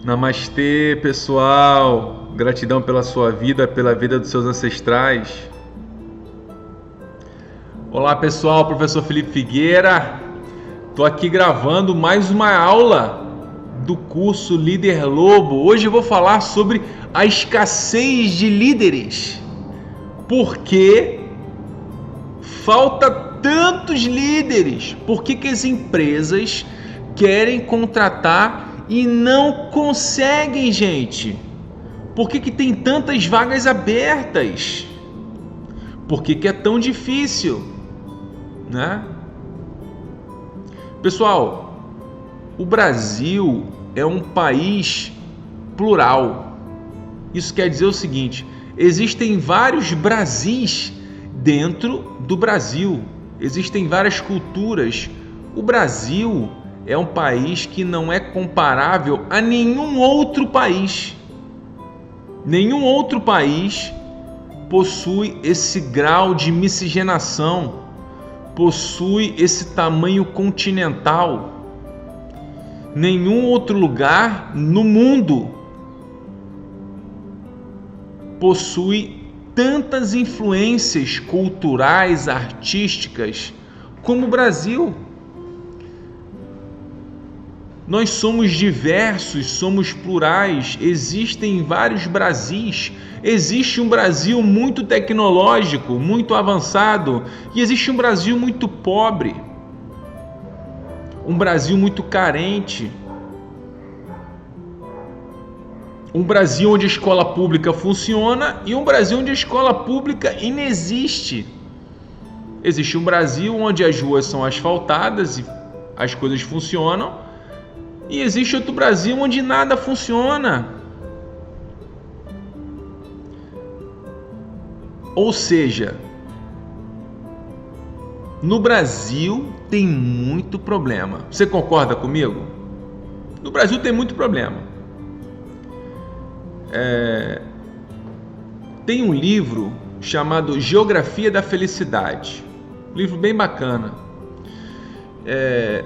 Namastê, pessoal. Gratidão pela sua vida, pela vida dos seus ancestrais. Olá, pessoal. Professor Felipe Figueira. Tô aqui gravando mais uma aula do curso Líder Lobo. Hoje eu vou falar sobre a escassez de líderes. Por que falta tantos líderes? Por que as empresas querem contratar e não conseguem, gente? Por que tem tantas vagas abertas? Por que é tão difícil, né? Pessoal, o Brasil é um país plural. Isso quer dizer o seguinte: existem vários Brasis dentro do Brasil. Existem várias culturas. O Brasil é um país que não é comparável a nenhum outro país. Nenhum outro país possui esse grau de miscigenação, possui esse tamanho continental. Nenhum outro lugar no mundo possui tantas influências culturais, artísticas como o Brasil. Nós somos diversos, somos plurais, existem vários Brasis. Existe um Brasil muito tecnológico, muito avançado, e existe um Brasil muito pobre, um Brasil muito carente, um Brasil onde a escola pública funciona e um Brasil onde a escola pública inexiste. Existe um Brasil onde as ruas são asfaltadas e as coisas funcionam, e existe outro Brasil onde nada funciona. Ou seja, no Brasil tem muito problema. Você concorda comigo? No Brasil tem muito problema. Tem um livro chamado Geografia da Felicidade. Um livro bem bacana.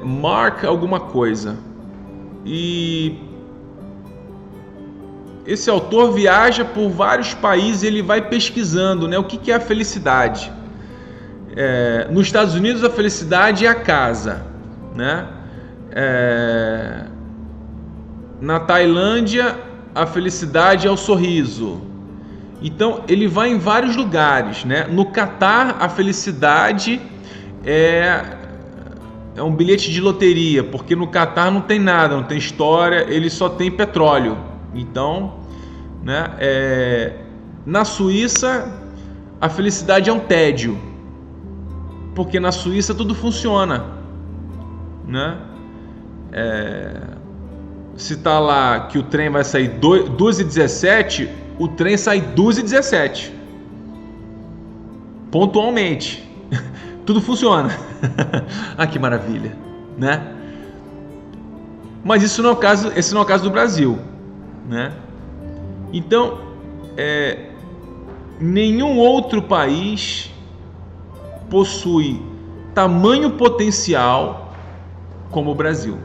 Mark alguma coisa. E esse autor viaja por vários países e ele vai pesquisando, né, o que é a felicidade. Nos Estados Unidos a felicidade é a casa, né? Na Tailândia a felicidade é o sorriso. Então ele vai em vários lugares, né? No Catar a felicidade é um bilhete de loteria, porque no Catar não tem nada, não tem história, ele só tem petróleo. Então, né, na Suíça a felicidade é um tédio, porque na Suíça tudo funciona, né? Se tá lá que o trem vai sair 2h17, o trem sai 2h17 pontualmente. Tudo funciona. Ah, que maravilha, né? Mas esse não é o caso do Brasil, né? Então, nenhum outro país possui tamanho potencial como o Brasil.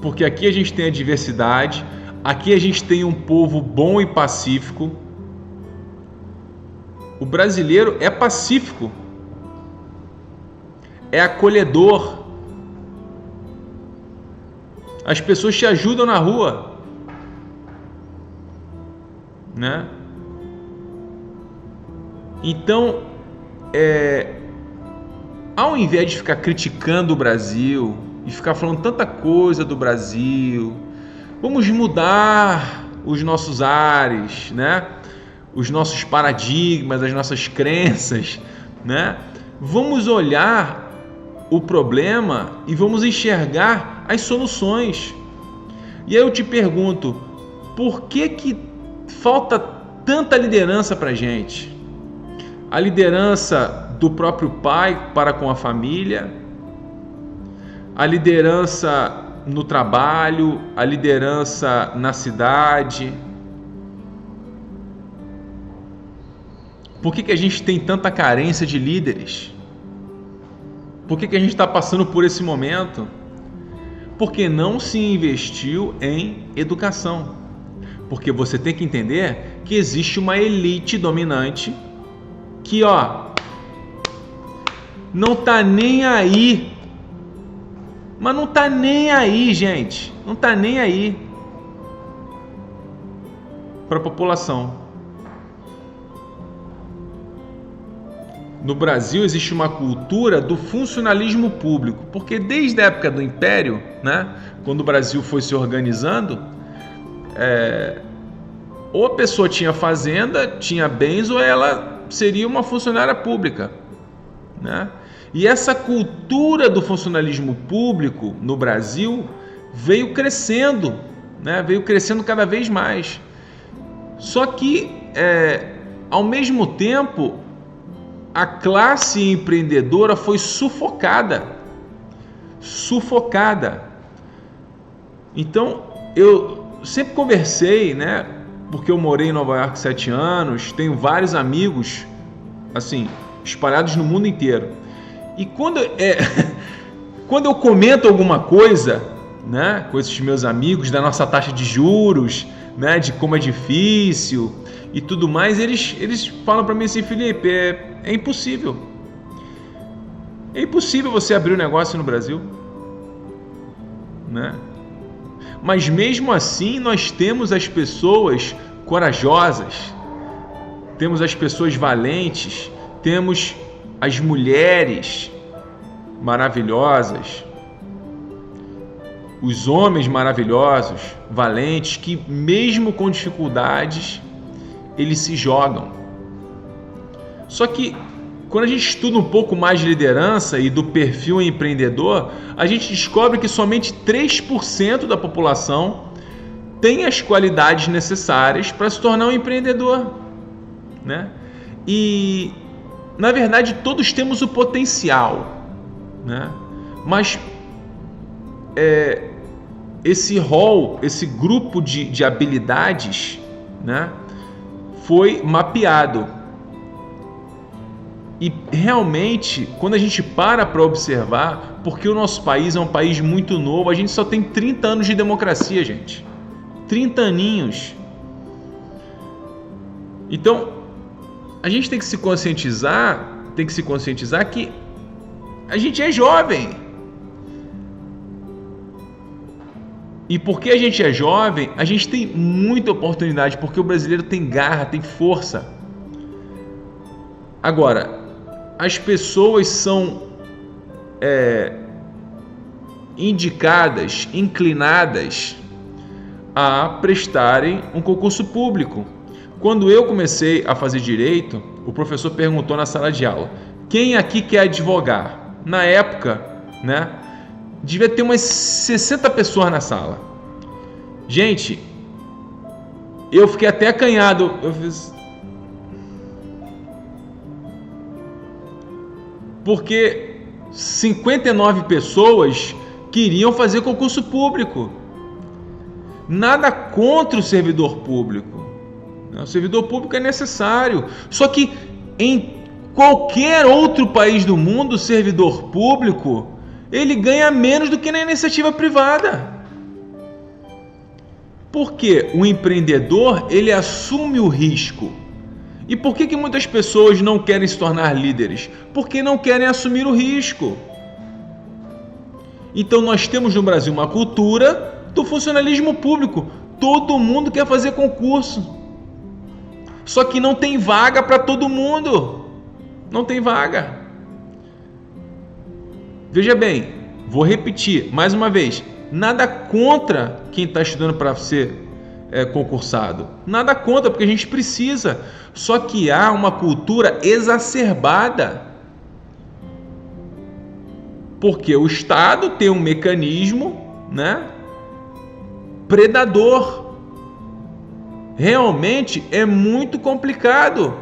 Porque aqui a gente tem a diversidade, aqui a gente tem um povo bom e pacífico. O brasileiro é pacífico, é acolhedor. As pessoas te ajudam na rua, né? Então, ao invés de ficar criticando o Brasil e ficar falando tanta coisa do Brasil, vamos mudar os nossos ares, né? Os nossos paradigmas, as nossas crenças, né? Vamos olhar o problema e vamos enxergar as soluções. E aí eu te pergunto, por que falta tanta liderança para a gente? A liderança do próprio pai para com a família, a liderança no trabalho, a liderança na cidade. Por que a gente tem tanta carência de líderes? Por que a gente está passando por esse momento? Porque não se investiu em educação. Porque você tem que entender que existe uma elite dominante que, não tá nem aí. Mas não tá nem aí, gente. Não tá nem aí para a população. No Brasil existe uma cultura do funcionalismo público, porque desde a época do Império, né, quando o Brasil foi se organizando, ou a pessoa tinha fazenda, tinha bens, ou ela seria uma funcionária pública, né? E essa cultura do funcionalismo público no Brasil veio crescendo, né? Veio crescendo cada vez mais. Só que, ao mesmo tempo, a classe empreendedora foi sufocada. Então, eu sempre conversei, né? Porque eu morei em Nova York 7 anos, tenho vários amigos, assim, espalhados no mundo inteiro. E quando eu comento alguma coisa, né, com esses meus amigos, da nossa taxa de juros, né, de como é difícil e tudo mais, eles falam para mim assim: Felipe, é impossível. É impossível você abrir um negócio no Brasil, né? Mas mesmo assim nós temos as pessoas corajosas, temos as pessoas valentes, temos as mulheres maravilhosas, os homens maravilhosos, valentes, que mesmo com dificuldades, eles se jogam. Só que quando a gente estuda um pouco mais de liderança e do perfil empreendedor, a gente descobre que somente 3% da população tem as qualidades necessárias para se tornar um empreendedor, né? E, na verdade, todos temos o potencial, né? Mas esse rol, esse grupo de habilidades, né, foi mapeado. E realmente, quando a gente para observar, porque o nosso país é um país muito novo, a gente só tem 30 anos de democracia, gente. 30 aninhos. Então, a gente tem que se conscientizar que a gente é jovem. E porque a gente é jovem, a gente tem muita oportunidade, porque o brasileiro tem garra, tem força. Agora, as pessoas são indicadas, inclinadas a prestarem um concurso público. Quando eu comecei a fazer direito, o professor perguntou na sala de aula: quem aqui quer advogar? Na época, né, devia ter umas 60 pessoas na sala. Gente, eu fiquei até acanhado. Eu fiz... Porque 59 pessoas queriam fazer concurso público. Nada contra o servidor público. O servidor público é necessário. Só que em qualquer outro país do mundo, o servidor público, ele ganha menos do que na iniciativa privada. Porque o empreendedor, ele assume o risco. E por que muitas pessoas não querem se tornar líderes? Porque não querem assumir o risco. Então nós temos no Brasil uma cultura do funcionalismo público. Todo mundo quer fazer concurso. Só que não tem vaga para todo mundo. Não tem vaga. Veja bem, vou repetir mais uma vez. Nada contra quem está estudando para ser concursado. Nada contra, porque a gente precisa. Só que há uma cultura exacerbada. Porque o Estado tem um mecanismo, né, predador. Realmente é muito complicado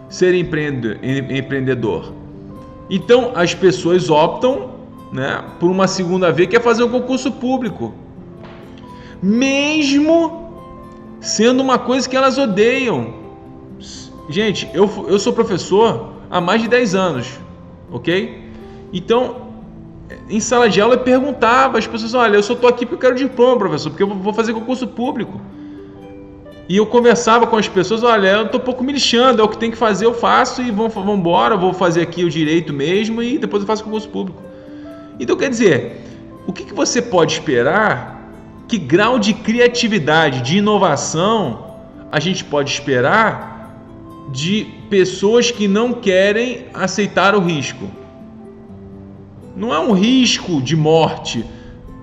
ser empreendedor. Então as pessoas optam, né, por uma segunda vez, que é fazer um concurso público, mesmo sendo uma coisa que elas odeiam. Gente, eu sou professor há mais de 10 anos, ok? Então, em sala de aula eu perguntava às pessoas, olha, eu só estou aqui porque eu quero diploma, professor, porque eu vou fazer concurso público. E eu conversava com as pessoas, olha, eu estou um pouco me lixando, é o que tem que fazer, eu faço e vamos embora, vou fazer aqui o direito mesmo e depois eu faço concurso público. Então, quer dizer, o que você pode esperar, que grau de criatividade, de inovação a gente pode esperar de pessoas que não querem aceitar o risco? Não é um risco de morte,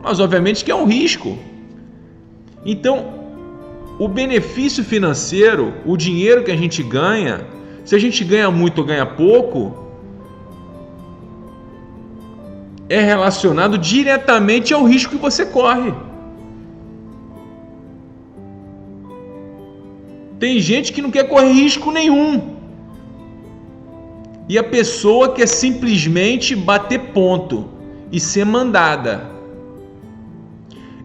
mas obviamente que é um risco. Então, o benefício financeiro, o dinheiro que a gente ganha, se a gente ganha muito ou ganha pouco, é relacionado diretamente ao risco que você corre. Tem gente que não quer correr risco nenhum. E a pessoa quer simplesmente bater ponto e ser mandada.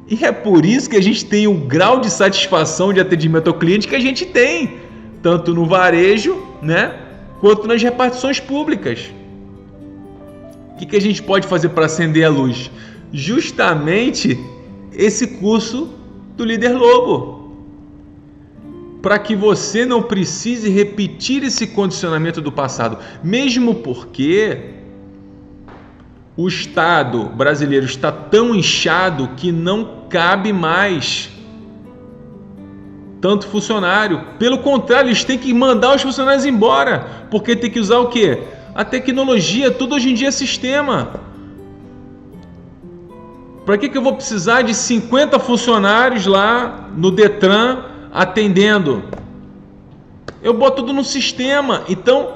E é por isso que a gente tem o grau de satisfação de atendimento ao cliente que a gente tem, tanto no varejo, né, quanto nas repartições públicas. O que a gente pode fazer para acender a luz? Justamente esse curso do Líder Lobo. Para que você não precise repetir esse condicionamento do passado, mesmo porque o Estado brasileiro está tão inchado que não cabe mais tanto funcionário. Pelo contrário, eles têm que mandar os funcionários embora, porque tem que usar o quê? A tecnologia, tudo hoje em dia é sistema. Para que eu vou precisar de 50 funcionários lá no Detran atendendo? Eu boto tudo no sistema. Então,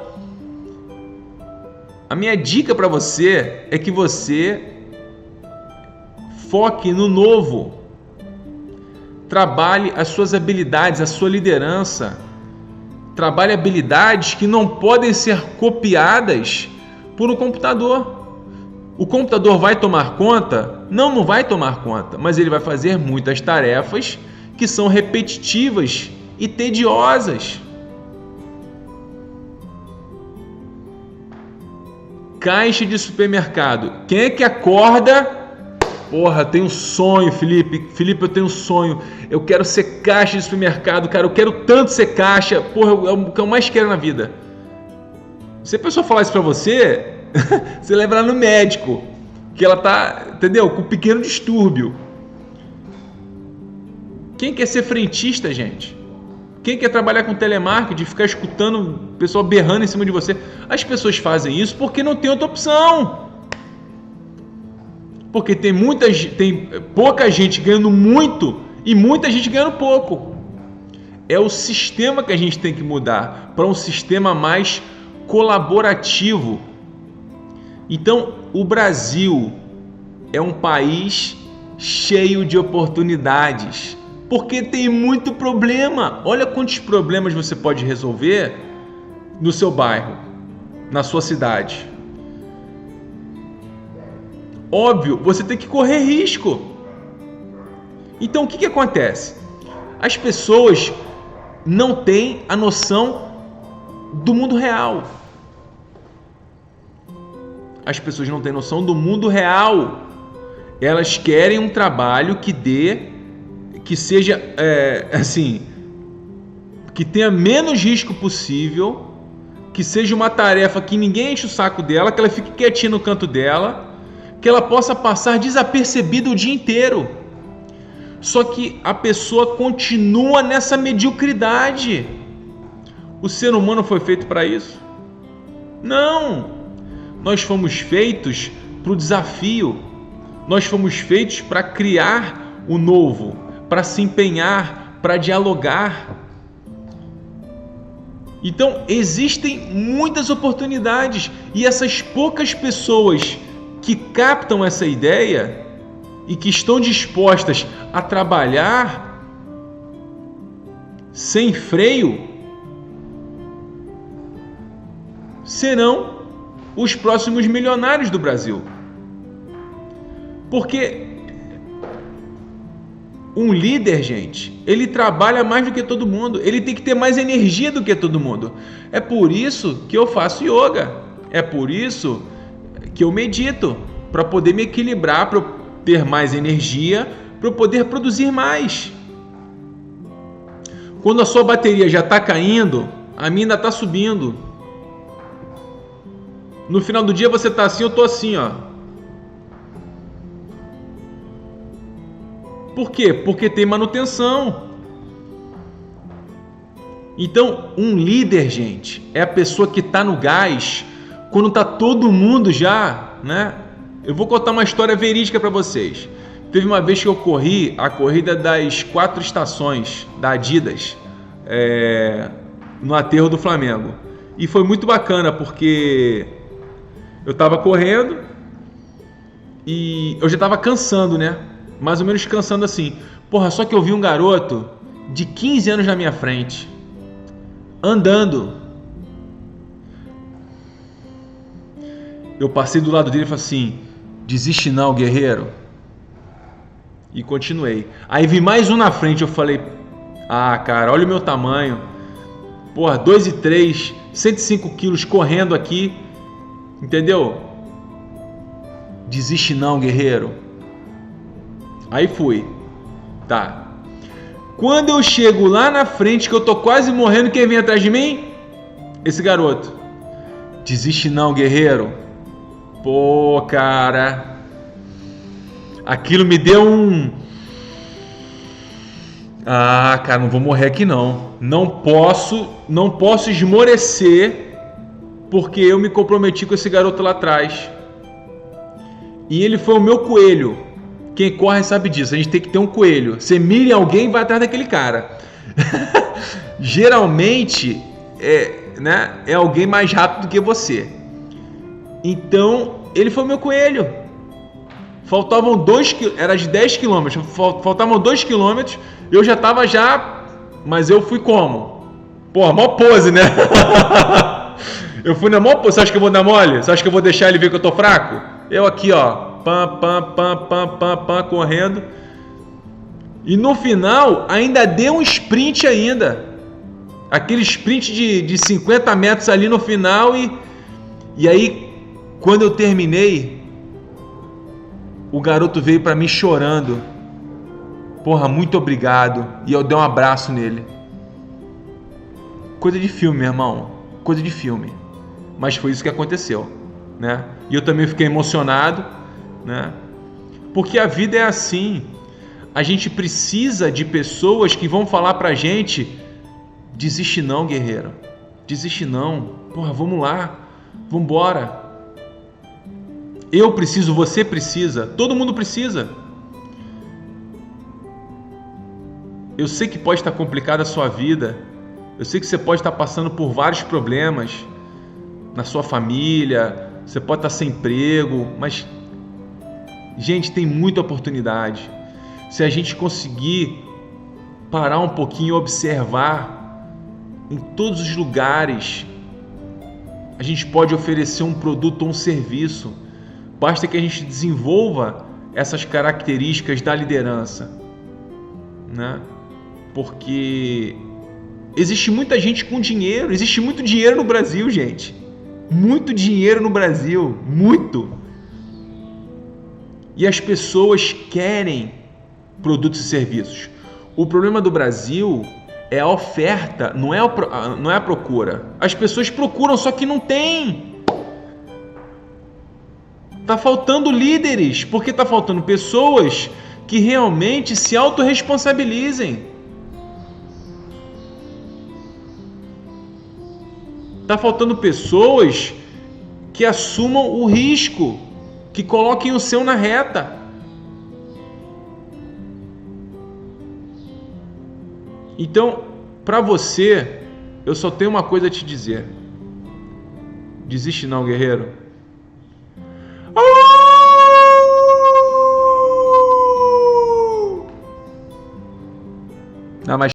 a minha dica para você é que você foque no novo. Trabalhe as suas habilidades, a sua liderança. Trabalhe habilidades que não podem ser copiadas por um computador. O computador vai tomar conta? Não vai tomar conta, mas ele vai fazer muitas tarefas que são repetitivas e tediosas. Caixa de supermercado. Quem é que acorda? Porra, eu tenho um sonho, Felipe. Felipe, eu tenho um sonho. Eu quero ser caixa de supermercado, cara. Eu quero tanto ser caixa. Porra, é o que eu mais quero na vida. Se a pessoa falar isso pra você, você leva ela no médico. Que ela tá, entendeu? Com um pequeno distúrbio. Quem quer ser frentista, gente? Quem quer trabalhar com telemarketing, ficar escutando o pessoal berrando em cima de você? As pessoas fazem isso porque não tem outra opção. Porque tem pouca gente ganhando muito e muita gente ganhando pouco. É o sistema que a gente tem que mudar para um sistema mais colaborativo. Então, o Brasil é um país cheio de oportunidades. Porque tem muito problema. Olha quantos problemas você pode resolver no seu bairro, na sua cidade. Óbvio, você tem que correr risco. Então, o que acontece? As pessoas não têm a noção do mundo real. As pessoas não têm noção do mundo real. Elas querem um trabalho que seja, que tenha menos risco possível, que seja uma tarefa que ninguém enche o saco dela, que ela fique quietinha no canto dela, que ela possa passar desapercebida o dia inteiro. Só que a pessoa continua nessa mediocridade. O ser humano foi feito para isso? Não! Nós fomos feitos para o desafio. Nós fomos feitos para criar o novo, para se empenhar, para dialogar. Então, existem muitas oportunidades e essas poucas pessoas que captam essa ideia e que estão dispostas a trabalhar sem freio serão os próximos milionários do Brasil. Porque um líder, gente, ele trabalha mais do que todo mundo, ele tem que ter mais energia do que todo mundo. É por isso que eu faço yoga, é por isso que eu medito, para poder me equilibrar, para eu ter mais energia, para eu poder produzir mais. Quando a sua bateria já está caindo, a minha ainda está subindo. No final do dia você está assim, eu estou assim, ó. Por quê? Porque tem manutenção. Então, um líder, gente, é a pessoa que está no gás quando está todo mundo já, né? Eu vou contar uma história verídica para vocês. Teve uma vez que eu corri a corrida das 4 estações da Adidas no aterro do Flamengo. E foi muito bacana porque eu estava correndo e eu já estava cansando, né? Mais ou menos cansando assim. Porra, só que eu vi um garoto de 15 anos na minha frente, andando. Eu passei do lado dele e falei assim: desiste não, guerreiro. E continuei. Aí vi mais um na frente, eu falei: ah, cara, olha o meu tamanho. Porra, 2,3, 105 quilos correndo aqui. Entendeu? Desiste não, guerreiro. Aí fui. Tá. Quando eu chego lá na frente, que eu tô quase morrendo, quem vem atrás de mim? Esse garoto. Desiste não, guerreiro. Pô, cara. Aquilo me deu um... ah, cara, não vou morrer aqui não. Não posso esmorecer porque eu me comprometi com esse garoto lá atrás. E ele foi o meu coelho. Quem corre sabe disso. A gente tem que ter um coelho. Você mira em alguém e vai atrás daquele cara. Geralmente é alguém mais rápido do que você. Então, ele foi o meu coelho. Faltavam 2 km, era de 10 km, faltavam 2 km, eu já tava mas eu fui como? Pô, mó pose, né? Eu fui na mó pose, você acha que eu vou dar mole? Você acha que eu vou deixar ele ver que eu tô fraco? Eu aqui, ó, pam, correndo. E no final, ainda deu um sprint ainda. Aquele sprint de 50 metros ali no final e aí, quando eu terminei, o garoto veio pra mim chorando. Porra, muito obrigado. E eu dei um abraço nele. Coisa de filme, meu irmão. Coisa de filme. Mas foi isso que aconteceu, né? E eu também fiquei emocionado, né? Porque a vida é assim. A gente precisa de pessoas que vão falar pra gente: desiste não, guerreiro. Desiste não. Porra, vamos lá. Vambora. Eu preciso, você precisa, todo mundo precisa. Eu sei que pode estar complicada a sua vida. Eu sei que você pode estar passando por vários problemas na sua família. Você pode estar sem emprego, mas, gente, tem muita oportunidade. Se a gente conseguir parar um pouquinho e observar, em todos os lugares, a gente pode oferecer um produto ou um serviço. Basta que a gente desenvolva essas características da liderança, né? Porque existe muita gente com dinheiro, existe muito dinheiro no Brasil, gente. Muito dinheiro no Brasil, muito. E as pessoas querem produtos e serviços. O problema do Brasil é a oferta, não é a procura. As pessoas procuram, só que não tem. Tá faltando líderes, porque tá faltando pessoas que realmente se autorresponsabilizem. Tá faltando pessoas que assumam o risco, que coloquem o seu na reta. Então, para você, eu só tenho uma coisa a te dizer: desiste não, guerreiro. Não, mas